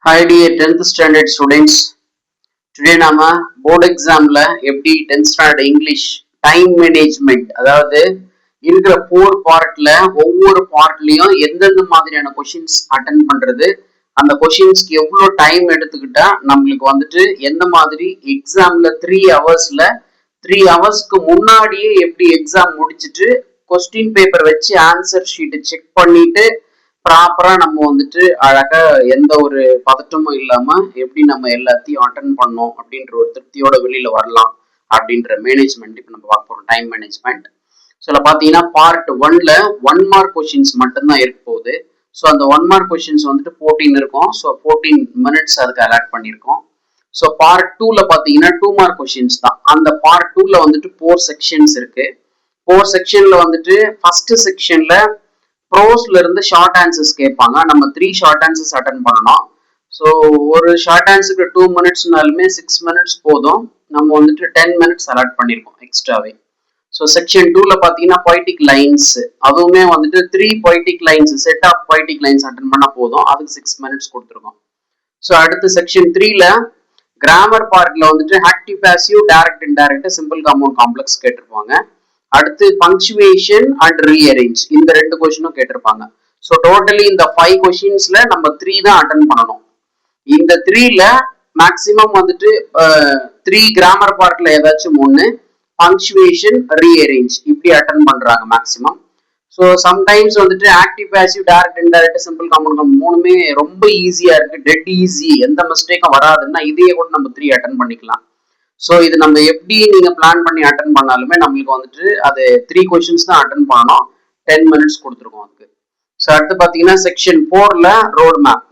Hi dear 10th standard students. Today நாம board எக்ஸாம்ல எப்படி 10th standard English time management, அதாவது இருக்கிற 4 பார்ட்ல ஒவ்வொரு பார்ட்லயும் எந்தெந்த மாதிரியான கொஷின்ஸ் அட்டன் பண்றது, அந்த கொஷின்ஸ்க்கு எவ்வளவு டைம் எடுத்துக்கிட்டா நம்மளுக்கு வந்துட்டு எந்த மாதிரி எக்ஸாம்ல 3 ஹவர்ஸ்ல 3 ஹவர்ஸ்க்கு முன்னாடியே எப்படி எக்ஸாம் முடிச்சுட்டு கொஸ்டின் பேப்பர் வச்சு ஆன்சர் ஷீட் செக் பண்ணிட்டு ப்ராப்பரா நம்ம வந்துட்டு அழகா எந்த ஒரு பதட்டமும் இல்லாம எப்படி நம்ம எல்லாத்தையும் அட்டன் பண்ணோம் அப்படின்ற ஒரு திருப்தியோட வெளியில வரலாம் அப்படின்ற மேனேஜ்மெண்ட் இப்ப நம்ம பார்க்க போறோம். Time management. ஸோ பாத்தீங்கன்னா பார்ட் 1ல 1 மார்க் கொஸ்டின்ஸ் மட்டும்தான் இருக்க போகுது. ஸோ அந்த 1 மார்க் கொஸ்டின்ஸ் வந்துட்டு 14 இருக்கும். ஸோ 14 மினிட்ஸ் அதுக்கு அலாட் பண்ணியிருக்கோம். ஸோ பார்ட் 2ல பாத்தீங்கன்னா 2 மார்க் கொஸ்டின்ஸ் தான். அந்த பார்ட் 2ல வந்துட்டு 4 செக்ஷன்ஸ் இருக்கு. 4 செக்ஷன்ல வந்துட்டு ஃபர்ஸ்ட் செக்ஷன்ல ப்ரோஸ்ல இருந்து ஷார்ட் ஆன்சர்ஸ் கேட்பாங்க. நம்ம 3 ஷார்ட் ஆன்சர்ஸ் அட்டன் பண்ணணும். ஸோ ஒரு ஷார்ட் ஆன்சருக்கு 2 மினிட்ஸ்னாலுமே 6 மினிட்ஸ் போதும். நம்ம வந்துட்டு 10 மினிட்ஸ் அலாட் பண்ணியிருக்கோம் எக்ஸ்ட்ராவே. ஸோ செக்ஷன் 2ல பார்த்தீங்கன்னா பொய்டிக் லைன்ஸ், அதுவுமே வந்துட்டு 3 poetic lines, set of poetic lines attend பண்ணா போதும். அதுக்கு 6 மினிட்ஸ் கொடுத்துருக்கோம். ஸோ அடுத்து செக்ஷன் 3ல கிராமர் பார்ட்ல வந்துட்டு active passive, direct indirect, simple compound complex கேட்டிருப்பாங்க. அடுத்து பங்க்சுவேஷன் அண்ட் ரீஅரேஞ்ச், இந்த 2 கொஸ்டினும் கேட்டிருப்பாங்க. ஸோ டோட்டலி இந்த 5 கொஸ்டின்ஸ்ல நம்ம 3 தான் அட்டன் பண்ணணும். இந்த 3ல மேக்சிமம் வந்துட்டு 3 கிராமர் பார்ட்ல ஏதாச்சும் 1, பங்க்சுவேஷன், ரீஅரேஞ்ச் இப்படி அட்டன் பண்றாங்க மேக்சிமம். ஸோ சம்டைம்ஸ் வந்துட்டு active passive, direct indirect, simple compound மூணுமே ரொம்ப ஈஸியா இருக்கு, டெட் ஈஸி, எந்த மிஸ்டேக்கும் வராதுன்னா இதையே கூட நம்ம 3 அட்டன் பண்ணிக்கலாம். ஸோ இது நம்ம எப்படி நீங்க பிளான் பண்ணி அட்டன் பண்ணாலுமே நம்மளுக்கு வந்துட்டு அது 3 கொஸ்டின்ஸ் தான் அட்டன் பண்ணணும். 10 மினிட்ஸ் கொடுத்துருக்கோம் அதுக்கு. ஸோ அடுத்து பார்த்தீங்கன்னா செக்ஷன் 4ல road map.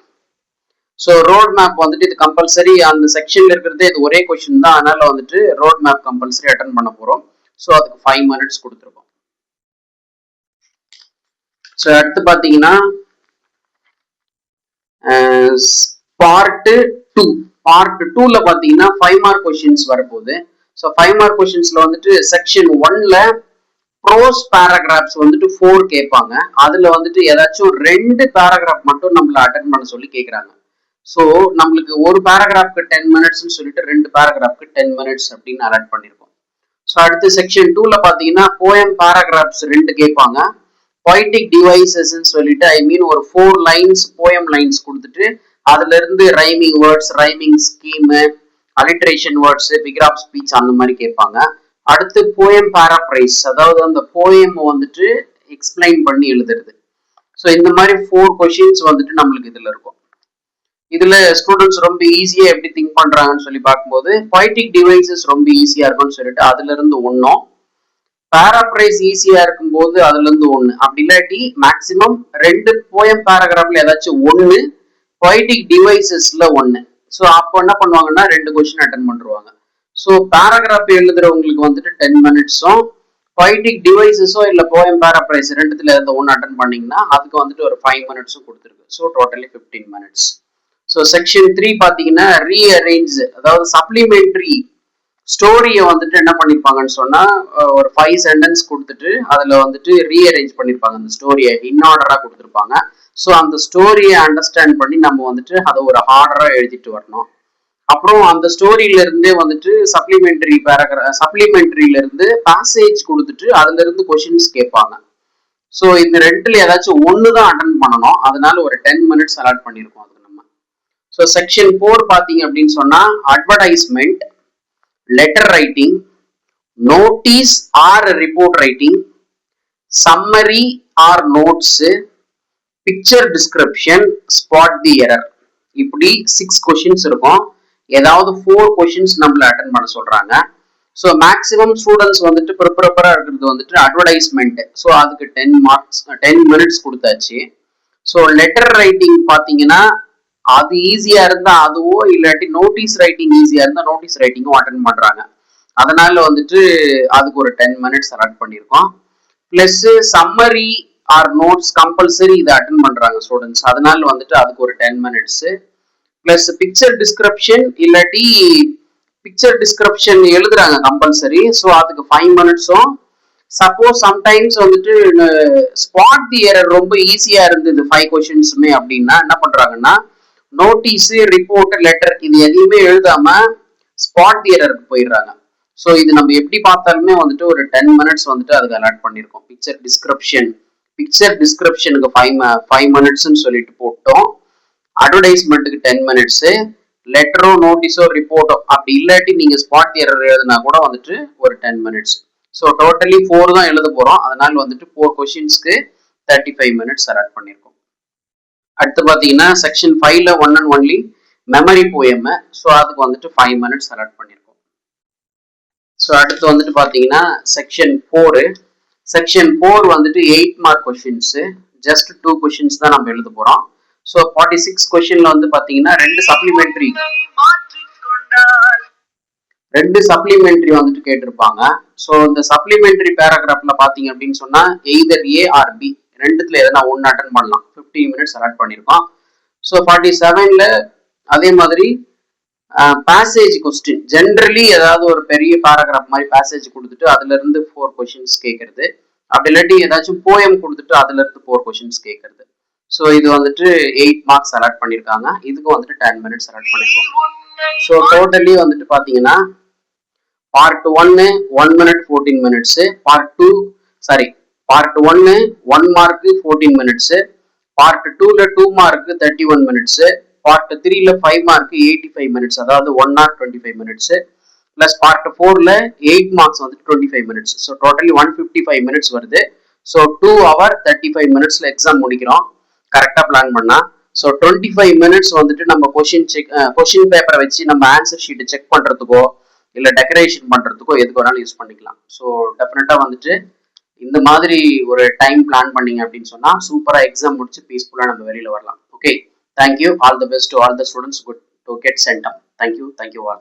So road map வந்துட்டு இது கம்பல்சரி, அந்த செக்ஷன்ல இருக்கிறதே இது ஒரே கொஸ்டின் தான், அதனால வந்துட்டு ரோட் மேப் கம்பல்சரி அட்டன் பண்ண போறோம். ஸோ அதுக்கு 5 மினிட்ஸ் கொடுத்துருக்கோம். ஸோ அடுத்து பார்த்தீங்கன்னா பார்ட் 2. பார்ட் 2ல பாத்தீங்கன்னா 5 மார்க் கொஸ்டின்ஸ் வரப்போகுது. ஸோ 5 மார்க் கொஸ்டின்ஸ்ல வந்துட்டு செக்ஷன் 1ல ப்ரோஸ் பேராகிராஃப்ஸ் வந்துட்டு 4 கேட்பாங்க. அதுல வந்துட்டு ஏதாச்சும் 2 பேராகிராஃப் மட்டும் நம்மள அட்டன் பண்ண சொல்லி கேட்கறாங்க. ஸோ நம்மளுக்கு ஒரு பேராகிராஃப்க்கு 10 மினிட்ஸ்னு சொல்லிட்டு 2 பேராகிராஃப்க்கு 10 மினிட்ஸ் அப்படின்னு அலாட் பண்ணிருக்கோம். ஸோ அடுத்து செக்ஷன் 2ல பாத்தீங்கன்னா போயம் பேராகிராஃப்ஸ் 2 கேட்பாங்க. பொய்டிக் டிவைசஸ்ன்னு சொல்லிட்டு ஒரு 4 லைன்ஸ் போயம் லைன்ஸ் கொடுத்துட்டு அதுல இருந்து rhyming words, rhyming scheme, alliteration words, figure of speech அந்த மாதிரி கேட்பாங்க. அடுத்து போயம் பாராப்ரைஸ், அதாவது அந்த போயம் வந்துட்டு எக்ஸ்பிளைன் பண்ணி எழுதுறது. ஸோ இந்த மாதிரி 4 கொஸ்டின்ஸ் வந்துட்டு நம்மளுக்கு இதுல இருக்கும். இதுல ஸ்டூடெண்ட்ஸ் ரொம்ப ஈஸியா எப்படி திங்க் பண்றாங்கன்னு சொல்லி பார்க்கும்போது பொய்டிக் டிவைசஸ் ரொம்ப ஈஸியா இருக்கும்னு சொல்லிட்டு அதுல இருந்து ஒன்னும், பாராப்ரைஸ் ஈஸியா இருக்கும் போது அதுல இருந்து 1, அப்படி இல்லாட்டி மேக்சிமம் 2 போயம் பேராகிராஃப்ல ஏதாச்சும் 1, பொய்டிக் டிவைசஸ்ல 1. ஸோ அப்போ என்ன பண்ணுவாங்கன்னா 2 கொஸ்டின் அட்டன் பண்ணிருவாங்க. ஸோ பேராகிராஃப் எழுதுறவங்களுக்கு வந்துட்டு 10 மினிட்ஸும், பொய்டிக் டிவைசஸோ இல்ல போயம் பேராப்ரைஸ் 2த்துல இருந்து 1 அட்டன் பண்ணீங்கன்னா அதுக்கு வந்துட்டு ஒரு 5 மினிட்ஸும் கொடுத்துருக்கு. So totally 15 minutes. So section 3 பாத்தீங்கன்னா ரீஅரேஞ்ச், அதாவது சப்ளிமெண்டரி ஸ்டோரியை வந்துட்டு என்ன பண்ணிருப்பாங்கன்னு சொன்னா ஒரு 5 சென்டென்ஸ் கொடுத்துட்டு அதுல வந்துட்டு ரீஅரேஞ்ச் பண்ணிருப்பாங்க. அந்த ஸ்டோரியை இன்ஆர்டரா கொடுத்துருப்பாங்க. ஸோ அந்த ஸ்டோரியை அண்டர்ஸ்டாண்ட் பண்ணி நம்ம வந்துட்டு அதை ஒரு ஆர்டரா எழுதிட்டு வரணும். அப்புறம் அந்த ஸ்டோரியில இருந்தே வந்துட்டு சப்ளிமெண்டரியில இருந்து பேசேஜ் கொடுத்துட்டு அதுல இருந்து கொஸ்டின்ஸ் கேட்பாங்க. ஸோ இந்த 2ல ஏதாச்சும் 1 தான் அட்டன் பண்ணணும். அதனால ஒரு 10 மினிட்ஸ் அலாட் பண்ணிருக்கோம் அதுக்கு நம்ம. ஸோ செக்ஷன் 4 பாத்தீங்க அப்படின்னு சொன்னா advertisement, letter writing, notice or report writing, summary or notes, picture description, spot the error, இப்படி 6 கொஸ்டின்ஸ் இருக்கும். ஏதாவது 4 கொஸ்டின்ஸ் நம்மள அட்டன் பண்ண சொல்றாங்க. ஸோ மேக்ஸிமம் ஸ்டூடெண்ட்ஸ் வந்துட்டு ப்ரிப்பரா இருக்கிறது வந்துட்டு அட்வர்டைஸ்மெண்ட். ஸோ அதுக்கு 10 மினிட்ஸ் கொடுத்தாச்சு. ஸோ லெட்டர் ரைட்டிங் பாத்தீங்கன்னா அது ஈஸியா இருந்தா அதுவோ, இல்லாட்டி நோட்டீஸ் ரைட்டிங் ஈஸியா இருந்தா நோட்டீஸ் ரைட்டிங்கும் அட்டன் பண்றாங்க. அதனால வந்துட்டு அதுக்கு ஒரு 10 மினிட்ஸ் அலாட் பண்ணிருக்கோம். Plus summary or notes compulsory இதை அட்டன் பண்றாங்க ஸ்டூடெண்ட்ஸ், அதனால வந்துட்டு அதுக்கு ஒரு 10 மினிட்ஸ். பிளஸ் பிக்சர் டிஸ்கிரிப்ஷன் இல்லாட்டி பிக்சர் டிஸ்கிரிப்ஷன் எழுதுறாங்க கம்பல்சரி. ஸோ அதுக்கு 5 மினிட்ஸும். சப்போஸ் சம்டைம்ஸ் வந்துட்டு ஸ்பாட் தி எரர் ரொம்ப ஈஸியா இருந்தது 5 கொஸ்டின்ஸுமே அப்படின்னா என்ன பண்றாங்கன்னா நோட்டீஸ், ரிப்போர்ட், லெட்டர் இது எதையுமே எழுதாம ஸ்பாட் தியரருக்கு போயிடுறாங்க. ஸோ இது நம்ம எப்படி பார்த்தாலுமே வந்துட்டு ஒரு 10 மினிட்ஸ் வந்துட்டு அதுக்கு அலாட் பண்ணியிருக்கோம். பிக்சர் டிஸ்கிரிப்ஷனுக்கு 5 மினிட்ஸ்ன்னு சொல்லிட்டு போட்டோம். அட்வர்டைஸ்மெண்ட்டுக்கு 10 மினிட்ஸ், லெட்டரோ நோட்டீஸோ ரிப்போர்ட்டோ அப்படி இல்லாட்டி நீங்க ஸ்பாட் தியரர் எழுதுனா கூட வந்துட்டு ஒரு 10 மினிட்ஸ். ஸோ டோட்டலி 4 தான் எழுத போறோம். அதனால வந்துட்டு 4 கொஸ்டின்ஸ்க்கு 35 மினிட்ஸ் அலாட் பண்ணியிருக்கோம். அடுத்து பாத்தீங்கன்னா செக்ஷன் 5ல one and only memory poem. So அதுக்கு வந்துட்டு 5 மினிட்ஸ் அலாட் பண்ணியிருக்கோம். ஸோ அடுத்து வந்துட்டு பாத்தீங்கன்னா செக்ஷன் 4 வந்துட்டு 8 மார்க் கொஸ்டின்ஸ், ஜஸ்ட் 2 கொஸ்டின்ஸ் தான் நம்ம எழுத போறோம். ஸோ 46 கொஸ்டின்ல வந்து பாத்தீங்கன்னா ரெண்டு சப்ளிமெண்டரி வந்துட்டு கேட்டிருப்பாங்க. ஸோ இந்த சப்ளிமெண்டரி பேராகிராஃப்ல பாத்தீங்க அப்படின்னு சொன்னா எய்தர் ஏ ஆர் பி ரெண்டுத்துல எதனா ஒன்று அட்டன் பண்ணலாம். 15 மினிட்ஸ் அலாட் பண்ணியிருக்கோம். ஸோ 47ல அதே மாதிரி பேசேஜ் கொஸ்டின், ஜென்ரலி ஏதாவது ஒரு பெரிய பேராகிராஃப் மாதிரி பேசேஜ் கொடுத்துட்டு அதுல இருந்து 4 கொஸ்டின்ஸ் கேட்கறது, அப்படி இல்லாட்டி ஏதாச்சும் போயம் கொடுத்துட்டு அதுல இருந்து 4 கொஸ்டின்ஸ் கேட்கறது. ஸோ இது வந்துட்டு 8 மார்க்ஸ் அலாட் பண்ணியிருக்காங்க. இதுக்கு வந்துட்டு 10 மினிட்ஸ் அலாட் பண்ணியிருக்கோம். ஸோ டோட்டலி வந்துட்டு பாத்தீங்கன்னா part 1 1 minute 14 minutes, part 1 1 mark 14 minutes, part 2ல 2 மார்க் 31 மினிட்ஸ், பார்ட் 3ல 5 மார்க் 85 மினிட்ஸ், அதாவது 1 hour 25 மினிட்ஸ், பிளஸ் பார்ட் 4ல 8 மார்க்ஸ் வந்து 25 மினிட்ஸ். ஸோ டோட்டலி 155 மினிட்ஸ் வருது. ஸோ 2 hour 35 மினிட்ஸ்ல எக்ஸாம் முடிக்கிறோம் கரெக்டா பிளான் பண்ணா. ஸோ 25 மினிட்ஸ் வந்துட்டு நம்ம கொஸ்டின் பேப்பரை வச்சு நம்ம ஆன்சர் ஷீட்டை செக் பண்றதுக்கோ இல்ல டெக்கரேஷன் பண்றதுக்கோ எதுக்கு வேணாலும் யூஸ் பண்ணிக்கலாம். ஸோ டெஃபினட்டா வந்துட்டு இந்த மாதிரி ஒரு டைம் பிளான் பண்ணீங்க அப்படின்னு சொன்னா சூப்பரா எக்ஸாம் முடிச்சு பீஸ்ஃபுல்லா நம்ம வெளியில வரலாம். Okay, thank you. All the best to all the students. Good to get centum. Thank you all.